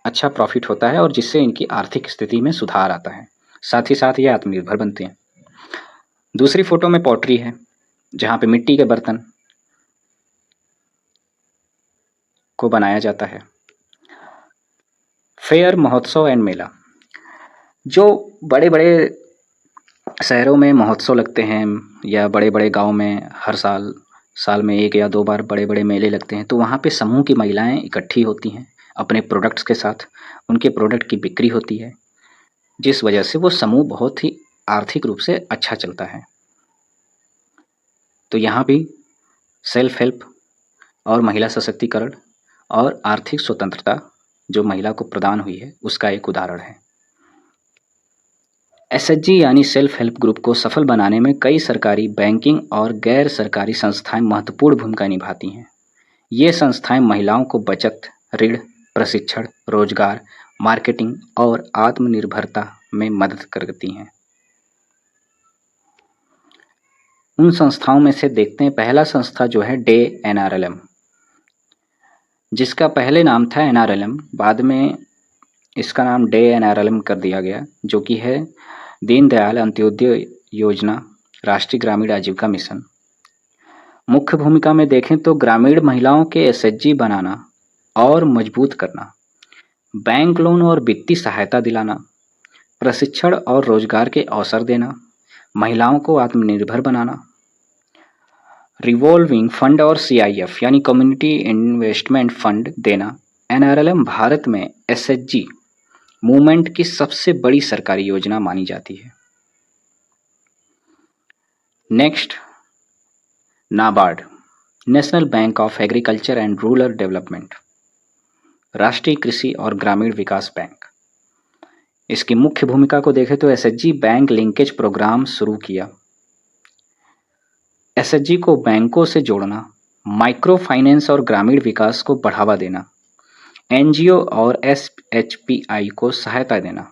अच्छा प्रॉफिट होता है और जिससे इनकी आर्थिक स्थिति में सुधार आता है। साथ ही साथ ये आत्मनिर्भर बनते हैं। दूसरी फोटो में पॉटरी है, जहाँ पे मिट्टी के बर्तन को बनाया जाता है। फेयर, महोत्सव एंड मेला। जो बड़े बड़े शहरों में महोत्सव लगते हैं या बड़े बड़े गांव में हर साल में 1 या 2 बार बड़े बड़े मेले लगते हैं, तो वहाँ पे समूह की महिलाएं इकट्ठी होती हैं अपने प्रोडक्ट्स के साथ। उनके प्रोडक्ट की बिक्री होती है, जिस वजह से वो समूह बहुत ही आर्थिक रूप से अच्छा चलता है। तो यहाँ भी सेल्फ हेल्प और महिला सशक्तिकरण और आर्थिक स्वतंत्रता जो महिला को प्रदान हुई है, उसका एक उदाहरण है। एसएचजी यानी सेल्फ हेल्प ग्रुप को सफल बनाने में कई सरकारी, बैंकिंग और गैर सरकारी संस्थाएं महत्वपूर्ण भूमिका निभाती हैं। ये संस्थाएं महिलाओं को बचत, ऋण, प्रशिक्षण, रोजगार, मार्केटिंग और आत्मनिर्भरता में मदद करती हैं। उन संस्थाओं में से देखते हैं, पहला संस्था जो है डे एनआरएलएम, जिसका पहले नाम था एनआरएलएम, बाद में इसका नाम डे एनआरएलएम कर दिया गया, जो कि है दीनदयाल अंत्योदय योजना, राष्ट्रीय ग्रामीण आजीविका मिशन। मुख्य भूमिका में देखें तो ग्रामीण महिलाओं के एसएचजी बनाना और मजबूत करना, बैंक लोन और वित्तीय सहायता दिलाना, प्रशिक्षण और रोजगार के अवसर देना, महिलाओं को आत्मनिर्भर बनाना, रिवॉल्विंग फंड और सीआईएफ यानी कम्युनिटी इन्वेस्टमेंट फंड देना। एनआरएलएम भारत में एसएचजी मूवमेंट की सबसे बड़ी सरकारी योजना मानी जाती है। Next, NABARD, national bank of agriculture and rural development, राष्ट्रीय कृषि और ग्रामीण विकास बैंक। इसकी मुख्य भूमिका को देखें तो एसएचजी बैंक लिंकेज प्रोग्राम शुरू किया। एसएचजी को बैंकों से जोड़ना, माइक्रो फाइनेंस और ग्रामीण विकास को बढ़ावा देना, एनजीओ और एसएचपीआई को सहायता देना,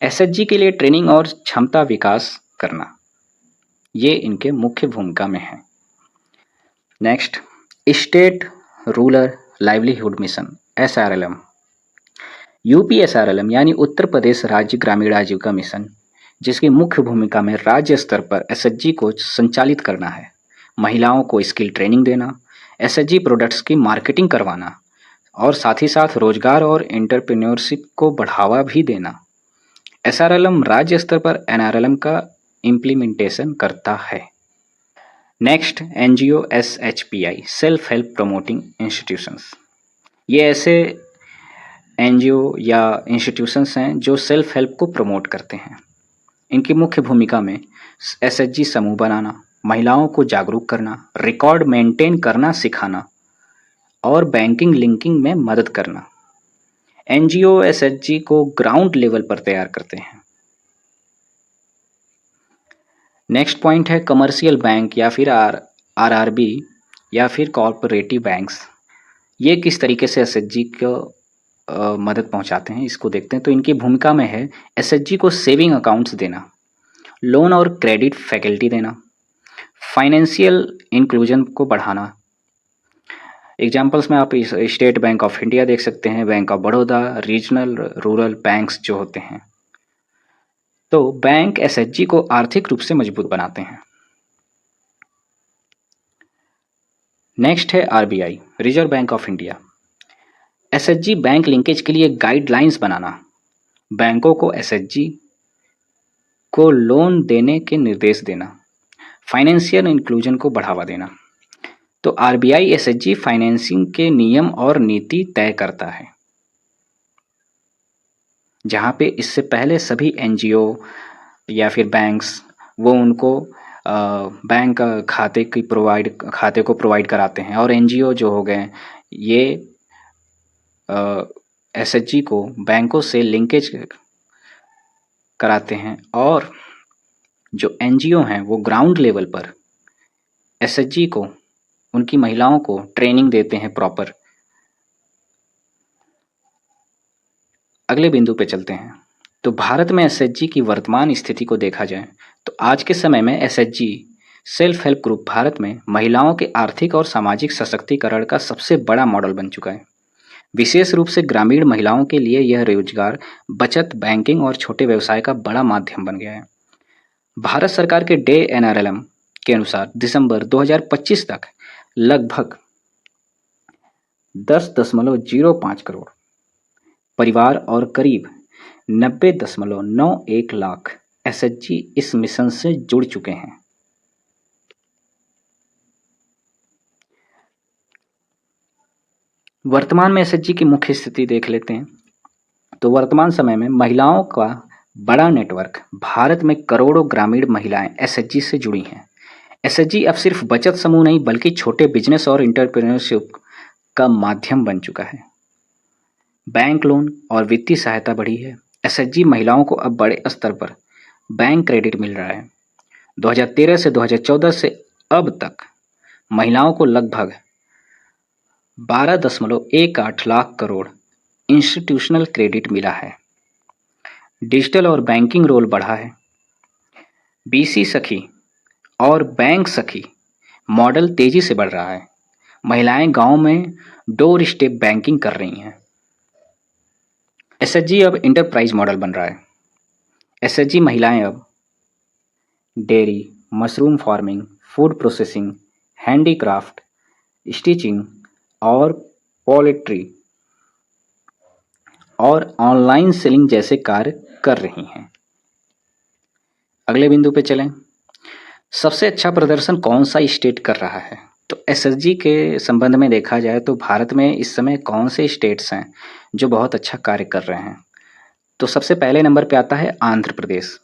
एसएचजी के लिए ट्रेनिंग और क्षमता विकास करना, ये इनके मुख्य भूमिका में है। Next, state rural livelihood mission SRLM. UPSRLM यानी उत्तर प्रदेश राज्य ग्रामीण आजीविका मिशन, जिसकी मुख्य भूमिका में राज्य स्तर पर एसएचजी को संचालित करना है, महिलाओं को स्किल ट्रेनिंग देना, एसएचजी प्रोडक्ट्स की मार्केटिंग करवाना और साथ ही साथ रोजगार और एंटरप्रेन्योरशिप को बढ़ावा भी देना। एसआरएलएम राज्य स्तर पर एनआरएलएम का इम्प्लीमेंटेशन करता है। Next, NGO SHPI self help promoting institutions. ये ऐसे एनजीओ या इंस्टीट्यूशंस हैं जो सेल्फ हेल्प को प्रमोट करते हैं। इनकी मुख्य भूमिका में एसएचजी समूह बनाना, महिलाओं को जागरूक करना, रिकॉर्ड मेंटेन करना सिखाना और बैंकिंग लिंकिंग में मदद करना। एनजीओ एसएचजी को ग्राउंड लेवल पर तैयार करते हैं। नेक्स्ट पॉइंट है कमर्शियल बैंक या फिर आरआरबी या फिर कॉरपोरेटिव बैंक्स। ये किस तरीके से एसएचजी को मदद पहुंचाते हैं, इसको देखते हैं। तो इनकी भूमिका में है एसएचजी को सेविंग अकाउंट्स देना, लोन और क्रेडिट फैकल्टी देना, फाइनेंशियल इंक्लूजन को बढ़ाना। एग्जाम्पल्स में आप स्टेट बैंक ऑफ इंडिया देख सकते हैं, bank of Baroda, regional rural banks जो होते हैं। तो बैंक एसएचजी को आर्थिक रूप से मजबूत बनाते हैं। नेक्स्ट है RBI, reserve bank of India. SHG bank linkage के लिए गाइडलाइंस बनाना, बैंकों को एसएचजी को लोन देने के निर्देश देना, फाइनेंशियल इंक्लूजन को बढ़ावा देना। तो आरबीआई एसएचजी फाइनेंसिंग के नियम और नीति तय करता है, जहां पे इससे पहले सभी एनजीओ या फिर बैंक्स वो उनको बैंक खाते को प्रोवाइड कराते हैं, और एनजीओ जो हो गए ये एसएचजी को बैंकों से लिंकेज कराते हैं, और जो एनजीओ हैं वो ग्राउंड लेवल पर एसएचजी को, उनकी महिलाओं को ट्रेनिंग देते हैं प्रॉपर। अगले बिंदु पे चलते हैं। तो भारत में एसएचजी की वर्तमान स्थिति को देखा जाए तो आज के समय में SHG self help group Bharat में महिलाओं के आर्थिक और सामाजिक सशक्तिकरण का सबसे बड़ा मॉडल बन चुका है। विशेष रूप से ग्रामीण महिलाओं के लिए यह रोजगार, बचत, बैंकिंग और छोटे व्यवसाय का बड़ा माध्यम बन गया है। भारत सरकार के डे एनआरएलएम के अनुसार दिसंबर 2025 तक लगभग 10.05 करोड़ परिवार और करीब 90.91 लाख एसएचजी इस मिशन से जुड़ चुके हैं। वर्तमान में एसएचजी की मुख्य स्थिति देख लेते हैं। तो वर्तमान समय में महिलाओं का बड़ा नेटवर्क, भारत में करोड़ों ग्रामीण महिलाएं एसएचजी से जुड़ी हैं। एसएचजी अब सिर्फ बचत समूह नहीं बल्कि छोटे बिजनेस और एंटरप्रेन्योरशिप का माध्यम बन चुका है। बैंक लोन और वित्तीय सहायता बढ़ी है। एसएचजी महिलाओं को अब बड़े स्तर पर बैंक क्रेडिट मिल रहा है। 2013 से 2014 से अब तक महिलाओं को लगभग 12.18 लाख करोड़ इंस्टीट्यूशनल क्रेडिट मिला है। डिजिटल और बैंकिंग रोल बढ़ा है। बीसी सखी और बैंक सखी मॉडल तेजी से बढ़ रहा है। महिलाएं गांव में डोर स्टेप बैंकिंग कर रही हैं। एसएचजी अब इंटरप्राइज मॉडल बन रहा है। एसएचजी महिलाएं अब dairy, mushroom farming, food processing, handicraft, stitching और पोल्ट्री और ऑनलाइन सेलिंग जैसे कार्य कर रही हैं। अगले बिंदु पे चलें। सबसे अच्छा प्रदर्शन कौन सा स्टेट कर रहा है? तो एसएचजी के संबंध में देखा जाए तो भारत में इस समय कौन से स्टेट्स हैं जो बहुत अच्छा कार्य कर रहे हैं? तो सबसे पहले नंबर पे आता है आंध्र प्रदेश।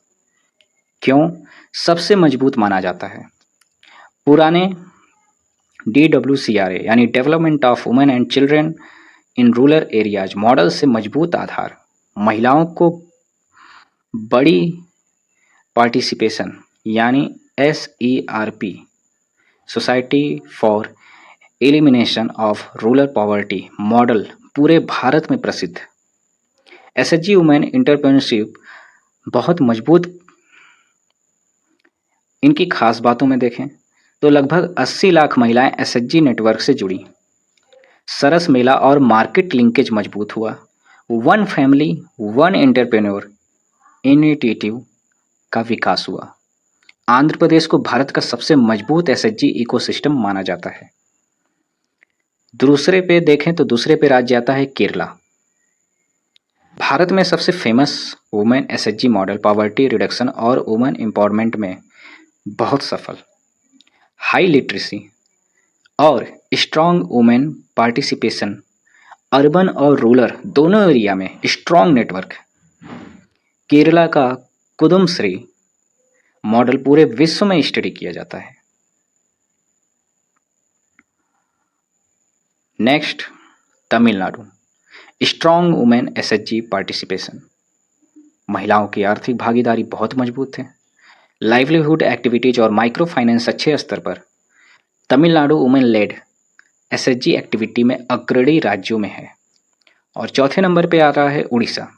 क्यों? सबसे मजबूत माना जाता है। पुराने DWCRA यानी development of women and children in rural areas model से मजबूत आधार, महिलाओं को बड़ी पार्टिसिपेशन यानी SERP society for elimination of rural poverty model पूरे भारत में प्रसिद्ध। एसएचजी वुमेन एंटरप्रेन्योरशिप बहुत मजबूत। इनकी खास बातों में देखें तो लगभग 80 लाख महिलाएं एसएचजी नेटवर्क से जुड़ी। सरस मेला और मार्केट लिंकेज मजबूत हुआ। One family one entrepreneur initiative का विकास हुआ। आंध्र प्रदेश को भारत का सबसे मजबूत एसएचजी इकोसिस्टम माना जाता है। दूसरे पे देखें तो दूसरे पे राज्य आता है केरला। भारत में सबसे famous women SHG model poverty reduction और वुमेन एम्पावरमेंट में बहुत सफल। हाई लिटरेसी और स्ट्रॉन्ग वुमेन पार्टिसिपेशन, अर्बन और रूरल दोनों एरिया में स्ट्रॉन्ग नेटवर्क। केरला का कुदुम्बश्री मॉडल पूरे विश्व में स्टडी किया जाता है। Next, Tamil Nadu, strong women SHG participation. महिलाओं की आर्थिक भागीदारी बहुत मजबूत है। लाइवलीहुड एक्टिविटीज और माइक्रो फाइनेंस अच्छे स्तर पर। Tamil Nadu women lead SHG activity में अग्रणी राज्यों में है। और चौथे नंबर पे आ रहा है उड़ीसा,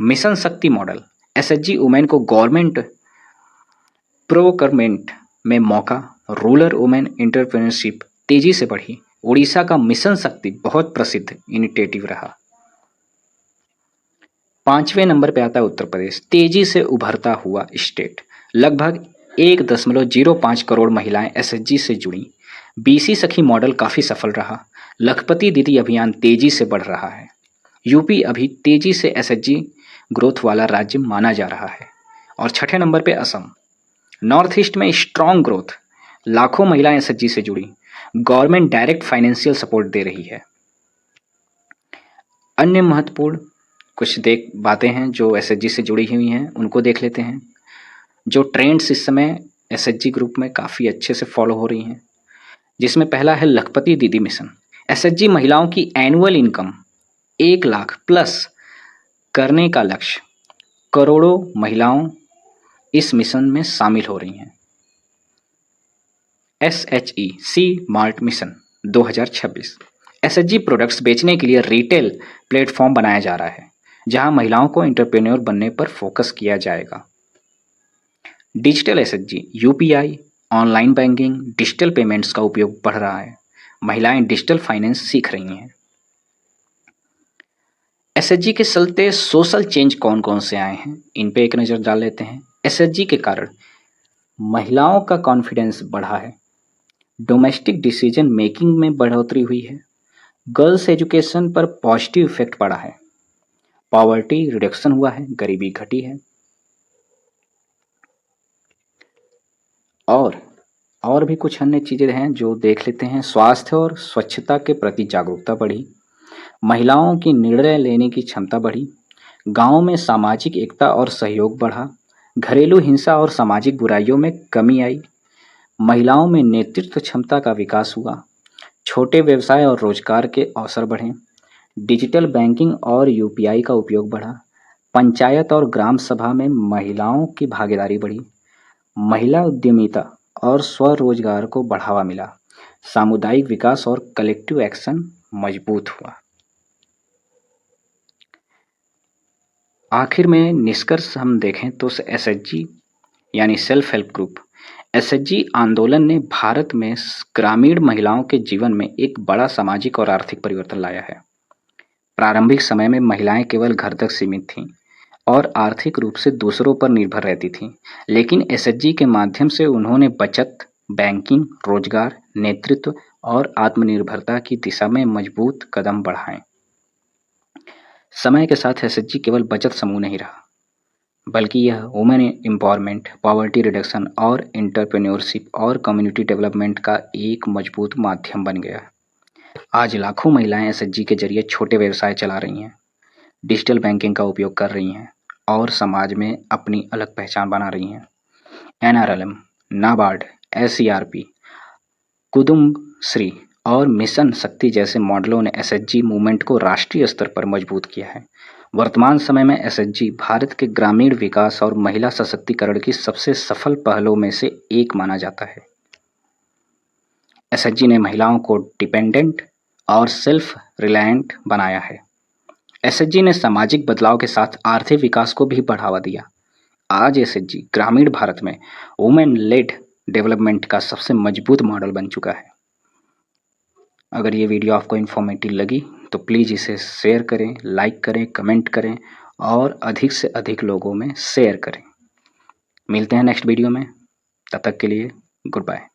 मिशन शक्ति मॉडल। एसएचजी वुमेन को गवर्नमेंट प्रोक्योरमेंट में मौका, रूरल वुमेन एंटरप्रेन्योरशिप तेजी से बढ़ी। उड़ीसा का मिशन शक्ति बहुत प्रसिद्ध इनिशिएटिव रहा। 5वें नंबर पे आता है उत्तर प्रदेश, तेजी से उभरता हुआ स्टेट। लगभग 1.05 करोड़ महिलाएं एसएचजी से जुड़ी। बीसी सखी मॉडल काफी सफल रहा। लखपति दीदी अभियान तेजी से बढ़ रहा है। यूपी अभी तेजी से एसएचजी ग्रोथ वाला राज्य माना जा रहा है। और छठे नंबर पे असम, नॉर्थ ईस्ट में स्ट्रॉन्ग ग्रोथ, लाखों महिलाएं एसएचजी से जुड़ी। गवर्नमेंट डायरेक्ट फाइनेंशियल सपोर्ट दे रही है। अन्य महत्वपूर्ण कुछ बातें हैं जो एसएचजी से जुड़ी हुई हैं, उनको देख लेते हैं। जो ट्रेंड्स इस समय एसएचजी ग्रुप में काफ़ी अच्छे से फॉलो हो रही हैं, जिसमें पहला है लखपति दीदी मिशन। एसएचजी महिलाओं की एनुअल इनकम 1 लाख प्लस करने का लक्ष्य। करोड़ों महिलाओं इस मिशन में शामिल हो रही हैं। एसएचई सी मार्ट मिशन 2026, एसएचजी प्रोडक्ट्स बेचने के लिए रिटेल प्लेटफॉर्म बनाया जा रहा है, जहां महिलाओं को एंटरप्रेन्योर बनने पर फोकस किया जाएगा। Digital SHG, UPI, online banking, digital payments का उपयोग बढ़ रहा है। महिलाएं डिजिटल फाइनेंस सीख रही हैं। एसएचजी के चलते सोशल चेंज कौन कौन से आए हैं, इन पे एक नज़र डाल लेते हैं। एसएचजी के कारण महिलाओं का कॉन्फिडेंस बढ़ा है। डोमेस्टिक डिसीजन मेकिंग में बढ़ोतरी हुई है। गर्ल्स एजुकेशन पर पॉजिटिव इफेक्ट पड़ा है। पॉवर्टी रिडक्शन हुआ है, गरीबी घटी है। और भी कुछ अन्य चीज़ें हैं जो देख लेते हैं। स्वास्थ्य और स्वच्छता के प्रति जागरूकता बढ़ी। महिलाओं की निर्णय लेने की क्षमता बढ़ी। गांव में सामाजिक एकता और सहयोग बढ़ा। घरेलू हिंसा और सामाजिक बुराइयों में कमी आई। महिलाओं में नेतृत्व क्षमता का विकास हुआ। छोटे व्यवसाय और रोजगार के अवसर बढ़े। डिजिटल बैंकिंग और यूपीआई का उपयोग बढ़ा। पंचायत और ग्राम सभा में महिलाओं की भागीदारी बढ़ी। महिला उद्यमिता और स्वरोजगार को बढ़ावा मिला। सामुदायिक विकास और कलेक्टिव एक्शन मजबूत हुआ। आखिर में निष्कर्ष हम देखें तो एसएचजी यानी सेल्फ हेल्प ग्रुप, एसएचजी आंदोलन ने भारत में ग्रामीण महिलाओं के जीवन में एक बड़ा सामाजिक और आर्थिक परिवर्तन लाया है। प्रारंभिक समय में महिलाएं केवल घर तक सीमित थीं और आर्थिक रूप से दूसरों पर निर्भर रहती थीं, लेकिन एसएचजी के माध्यम से उन्होंने बचत, बैंकिंग, रोजगार, नेतृत्व और आत्मनिर्भरता की दिशा में मजबूत कदम बढ़ाए। समय के साथ एसएचजी केवल बचत समूह नहीं रहा, बल्कि यह वुमेन एम्पावरमेंट, पॉवर्टी रिडक्शन और एंटरप्रेन्योरशिप और कम्युनिटी डेवलपमेंट का एक मजबूत माध्यम बन गया। आज लाखों महिलाएं एसएचजी के जरिए छोटे व्यवसाय चला रही हैं, डिजिटल बैंकिंग का उपयोग कर रही हैं और समाज में अपनी अलग पहचान बना रही हैं। एनआरएलएम, नाबार्ड, एससीआरपी, कुदुम्बश्री और मिशन शक्ति जैसे मॉडलों ने एसएचजी मूवमेंट को राष्ट्रीय स्तर पर मजबूत किया है। वर्तमान समय में एसएचजी भारत के ग्रामीण विकास और महिला सशक्तिकरण की सबसे सफल पहलों में से एक माना जाता है। एसएचजी ने महिलाओं को डिपेंडेंट और सेल्फ रिलायंट बनाया है। एसएचजी ने सामाजिक बदलाव के साथ आर्थिक विकास को भी बढ़ावा दिया। आज एसएचजी ग्रामीण भारत में वुमेन लेड डेवलपमेंट का सबसे मजबूत मॉडल बन चुका है। अगर ये वीडियो आपको इन्फॉर्मेटिव लगी तो प्लीज़ इसे शेयर करें, लाइक करें, कमेंट करें और अधिक से अधिक लोगों में शेयर करें। मिलते हैं नेक्स्ट वीडियो में, तब तक के लिए गुड बाय।